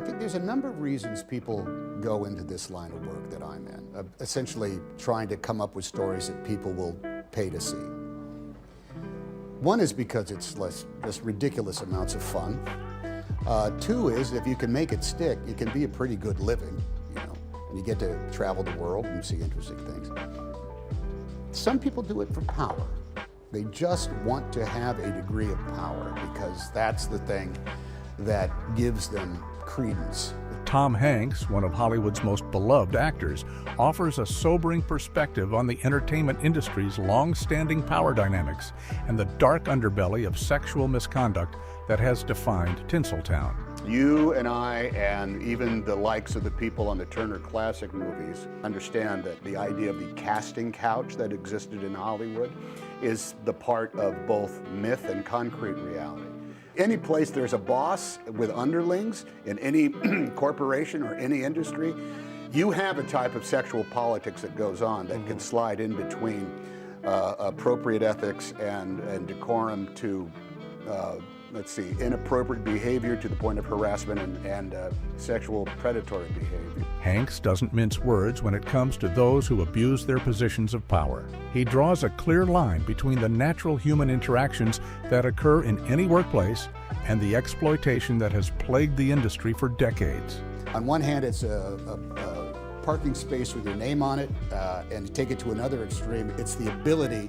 think there's a number of reasons people go into this line of work that I'm in, essentially trying to come up with stories that people will pay to see. One is because it's just ridiculous amounts of fun. Two is if you can make it stick, it can be a pretty good living, you know, and you get to travel the world and see interesting things. Some people do it for power. They just want to have a degree of power because that's the thing that gives them credence. Tom Hanks, one of Hollywood's most beloved actors, offers a sobering perspective on the entertainment industry's long-standing power dynamics and the dark underbelly of sexual misconduct that has defined Tinseltown. You and I, and even the likes of the people on the Turner Classic Movies, understand that the idea of the casting couch that existed in Hollywood is the part of both myth and concrete reality. Any place there's a boss with underlings in any corporation or any industry, you have a type of sexual politics that goes on that can slide in between appropriate ethics and decorum to let's see, inappropriate behavior to the point of harassment and sexual predatory behavior. Hanks doesn't mince words when it comes to those who abuse their positions of power. He draws a clear line between the natural human interactions that occur in any workplace and the exploitation that has plagued the industry for decades. On one hand, it's a parking space with your name on it, and to take it to another extreme, it's the ability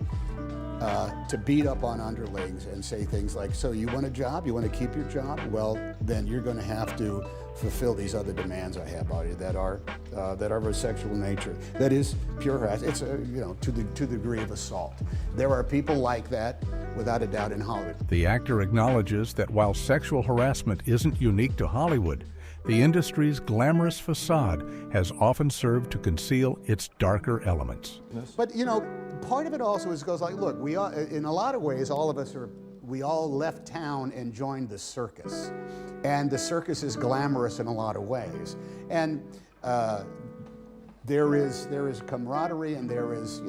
to beat up on underlings and say things like, so you want a job? You want to keep your job? Well, then you're going to have to fulfill these other demands I have on you that are of a sexual nature. That is pure harassment. It's you know, to the degree of assault. There are people like that, without a doubt, in Hollywood. The actor acknowledges that while sexual harassment isn't unique to Hollywood, the industry's glamorous facade has often served to conceal its darker elements. But you know, part of it also goes like, look, we all, in a lot of ways, all of us we all left town and joined the circus. And the circus is glamorous in a lot of ways. And there is camaraderie, and there is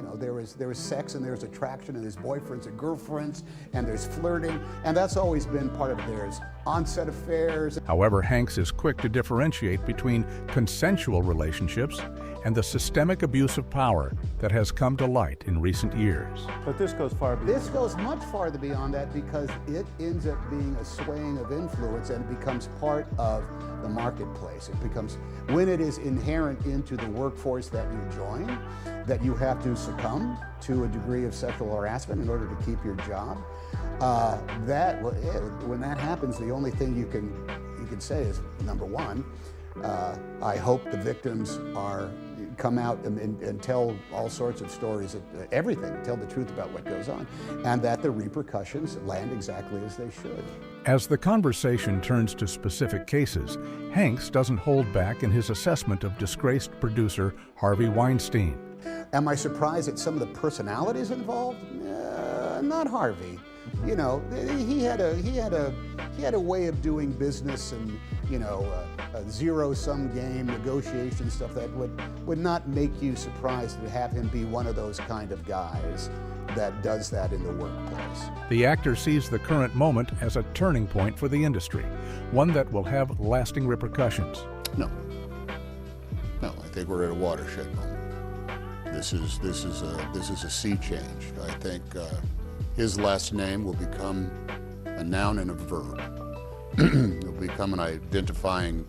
sex, and there's attraction, and there's boyfriends and girlfriends, and there's flirting, and that's always been part of theirs. On-set affairs. However, Hanks is quick to differentiate between consensual relationships and the systemic abuse of power that has come to light in recent years. But this goes far beyond. This goes much farther beyond that because it ends up being a swaying of influence and it becomes part of the marketplace. It becomes, when it is inherent into the workforce that you join, that you have to succumb to a degree of sexual harassment in order to keep your job. When that happens, the only thing you can say is, number one, I hope the victims come out and tell all sorts of stories, everything, tell the truth about what goes on, and that the repercussions land exactly as they should. As the conversation turns to specific cases, Hanks doesn't hold back in his assessment of disgraced producer Harvey Weinstein. Am I surprised at some of the personalities involved? Not Harvey. You know, he had a way of doing business and, you know, a zero-sum game, negotiation stuff that would not make you surprised to have him be one of those kind of guys that does that in the workplace. The actor sees the current moment as a turning point for the industry, one that will have lasting repercussions. No, I think we're at a watershed moment. This is a sea change. I think his last name will become a noun and a verb. It'll become an identifying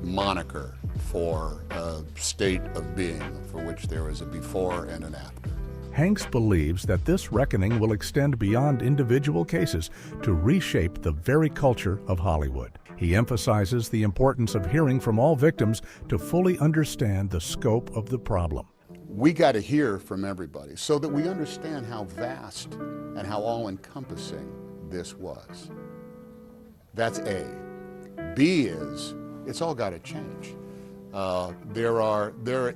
moniker for a state of being for which there is a before and an after. Hanks believes that this reckoning will extend beyond individual cases to reshape the very culture of Hollywood. He emphasizes the importance of hearing from all victims to fully understand the scope of the problem. We got to hear from everybody so that we understand how vast and how all-encompassing this was. That's A. B is, it's all got to change.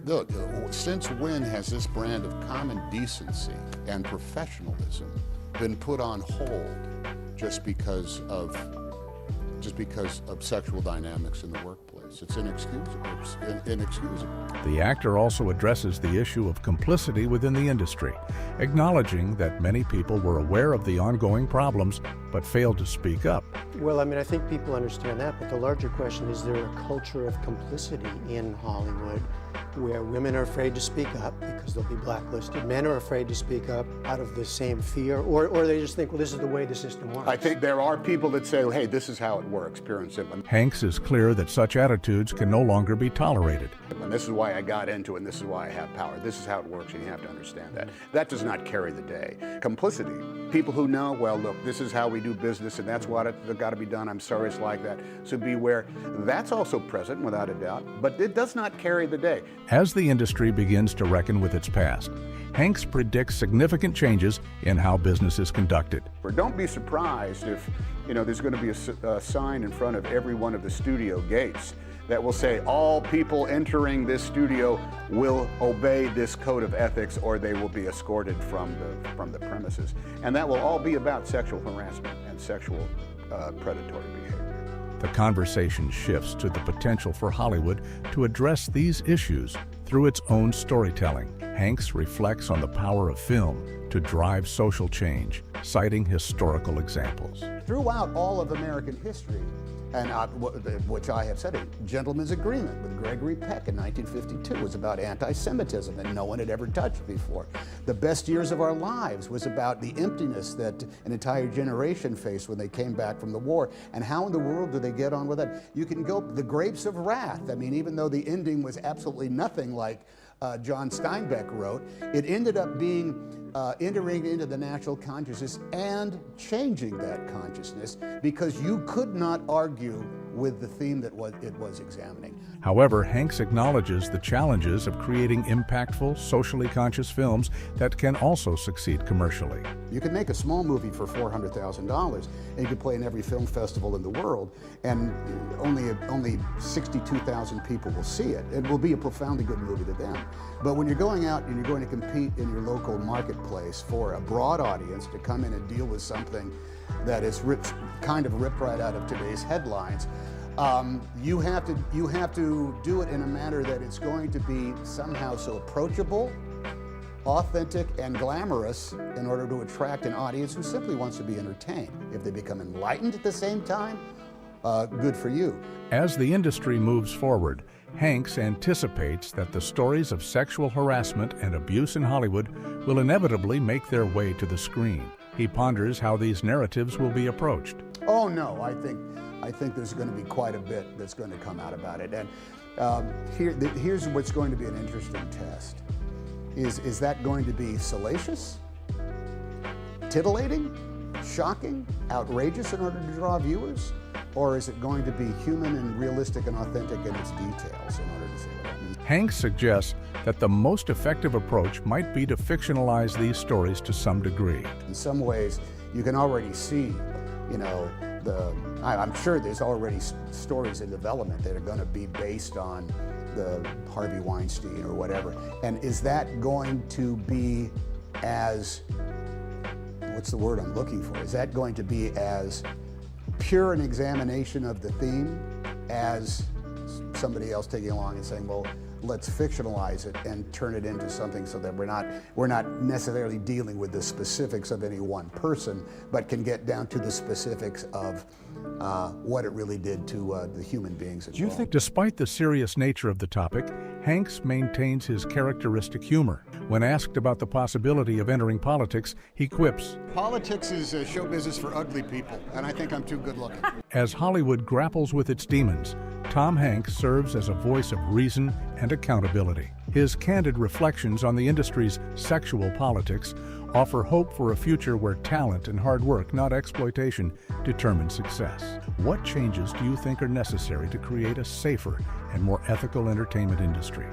Look, since when has this brand of common decency and professionalism been put on hold just because of just because of sexual dynamics in the workplace. It's inexcusable. It's inexcusable. The actor also addresses the issue of complicity within the industry, acknowledging that many people were aware of the ongoing problems but failed to speak up. Well, I mean, I think people understand that, but the larger question is there a culture of complicity in Hollywood where women are afraid to speak up because they'll be blacklisted, men are afraid to speak up out of the same fear, or they just think, well, this is the way the system works? I think there are people that say, hey, this is how it works, pure and simple. Hanks is clear that such attitudes can no longer be tolerated. And this is why I got into it, and this is why I have power. This is how it works, and you have to understand that. That does not carry the day. Complicity, people who know, well, look, this is how we do business, and that's what it's got to be done. I'm sorry it's like that. So beware. That's also present, without a doubt, but it does not carry the day. As the industry begins to reckon with its past, Hanks predicts significant changes in how business is conducted. Don't be surprised if, there's going to be a sign in front of every one of the studio gates that will say all people entering this studio will obey this code of ethics or they will be escorted from the premises. And that will all be about sexual harassment and sexual predatory behavior. The conversation shifts to the potential for Hollywood to address these issues through its own storytelling. Hanks reflects on the power of film to drive social change, citing historical examples. Throughout all of American history, and which I have said, a gentleman's agreement with Gregory Peck in 1952 was about anti-Semitism that no one had ever touched before. The Best Years of Our Lives was about the emptiness that an entire generation faced when they came back from the war, and how in the world do they get on with that? You can go The Grapes of Wrath. I mean, even though the ending was absolutely nothing like John Steinbeck wrote, it ended up being entering into the national consciousness and changing that consciousness, because you could not argue with the theme that it was examining. However, Hanks acknowledges the challenges of creating impactful, socially conscious films that can also succeed commercially. You can make a small movie for $400,000 and you can play in every film festival in the world, and only 62,000 people will see it. It will be a profoundly good movie to them. But when you're going out and you're going to compete in your local marketplace for a broad audience to come in and deal with something that is kind of ripped right out of today's headlines, you have to do it in a manner that it's going to be somehow so approachable, authentic, and glamorous in order to attract an audience who simply wants to be entertained. If they become enlightened at the same time, good for you. As the industry moves forward, Hanks anticipates that the stories of sexual harassment and abuse in Hollywood will inevitably make their way to the screen. He ponders how these narratives will be approached. Oh no, I think there's going to be quite a bit that's going to come out about it. And here's what's going to be an interesting test. Is that going to be salacious, titillating, shocking, outrageous in order to draw viewers? Or is it going to be human and realistic and authentic in its details in order to see what that means? Hanks suggests that the most effective approach might be to fictionalize these stories to some degree. In some ways, you can already see, I'm sure there's already stories in development that are going to be based on the Harvey Weinstein or whatever. And is that going to be as, what's the word I'm looking for? Is that going to be as pure an examination of the theme as somebody else taking along and saying, well, let's fictionalize it and turn it into something so that we're not necessarily dealing with the specifics of any one person, but can get down to the specifics of what it really did to the human beings involved. Do you think, despite the serious nature of the topic, Hanks maintains his characteristic humor? When asked about the possibility of entering politics, he quips, "Politics is a show business for ugly people, and I think I'm too good looking." As Hollywood grapples with its demons, Tom Hanks serves as a voice of reason and accountability. His candid reflections on the industry's sexual politics offer hope for a future where talent and hard work, not exploitation, determine success. What changes do you think are necessary to create a safer and more ethical entertainment industry?